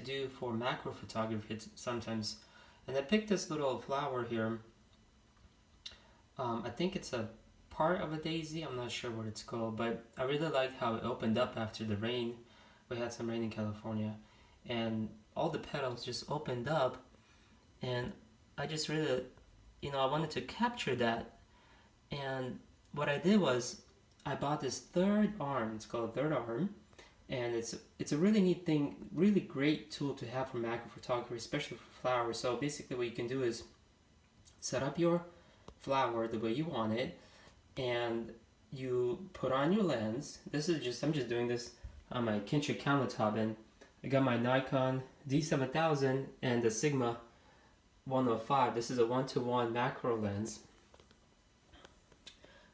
to do for macro photography sometimes. And I picked this little flower here. I think it's a part of a daisy. I'm not sure what it's called, but I really liked how it opened up after the rain. We had some rain in California, and all the petals just opened up, and I just really, I wanted to capture that. And what I did was I bought this third arm. It's called a third arm, and it's a really neat thing, really great tool to have for macro photography, especially for flowers. So basically what you can do is set up your flower the way you want it, and you put on your lens. I'm just doing this on my Kinship countertop, and I got my Nikon D7000 and the Sigma 105. This is a 1:1 macro lens,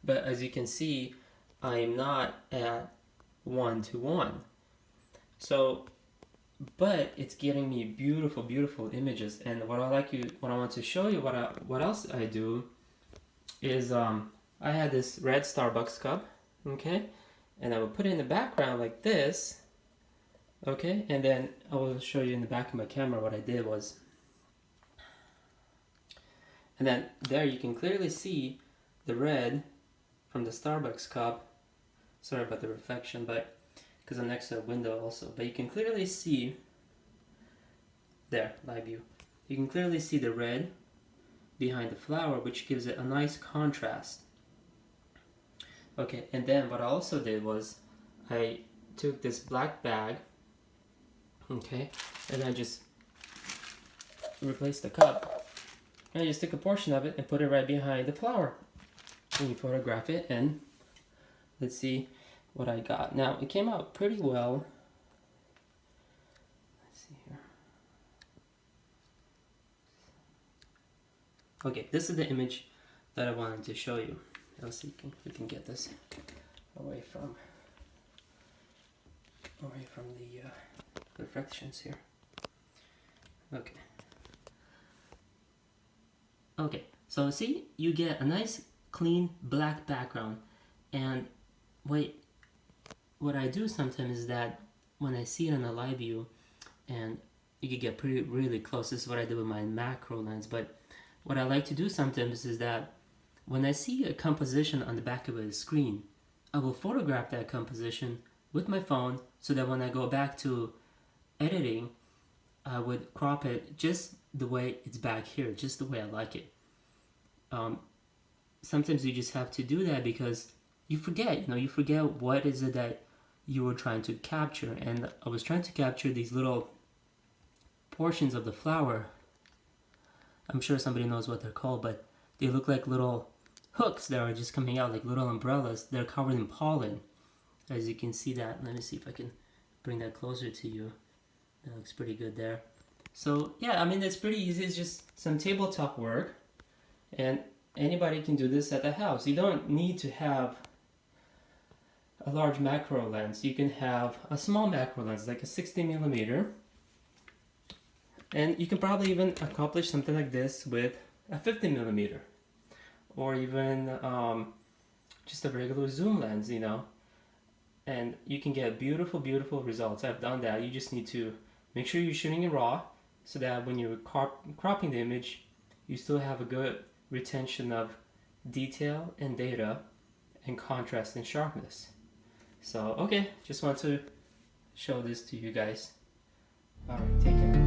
but as you can see, I am not at 1:1. So, but it's getting me beautiful, beautiful images. And what I want to show you, what else I do is I had this red Starbucks cup, okay, and I would put it in the background like this, okay, and then I will show you in the back of my camera what I did was, and then there you can clearly see the red from the Starbucks cup. Sorry about the reflection, but because I'm next to a window also, but you can clearly see there, live view, you can clearly see the red behind the flower, which gives it a nice contrast. Okay, and then what I also did was I took this black bag, okay, and I just replaced the cup, and I just took a portion of it and put it right behind the flower, and you photograph it, and let's see what I got. Now it came out pretty well. Let's see here. Okay, this is the image that I wanted to show you. Let's see if we can get this away from the reflections here. Okay. Okay, so see, you get a nice clean black background, and what I do sometimes is that when I see it in a live view, and you can get really close. This is what I did with my macro lens, but what I like to do sometimes is that when I see a composition on the back of a screen, I will photograph that composition with my phone so that when I go back to editing, I would crop it just the way it's back here, just the way I like it. Sometimes you just have to do that because you forget, you forget what is it that you were trying to capture. And I was trying to capture these little portions of the flower. I'm sure somebody knows what they're called, but they look like little hooks that are just coming out, like little umbrellas. They're covered in pollen, as you can see that. Let me see if I can bring that closer to you. That looks pretty good there. So yeah, I mean, it's pretty easy. It's just some tabletop work, and anybody can do this at the house. You don't need to have a large macro lens. You can have a small macro lens, like a 60mm, and you can probably even accomplish something like this with a 50mm, or even just a regular zoom lens, and you can get beautiful, beautiful results. I've done that. You just need to make sure you're shooting in RAW so that when you're cropping the image, you still have a good retention of detail and data and contrast and sharpness. So, okay, just want to show this to you guys. Alright, take care.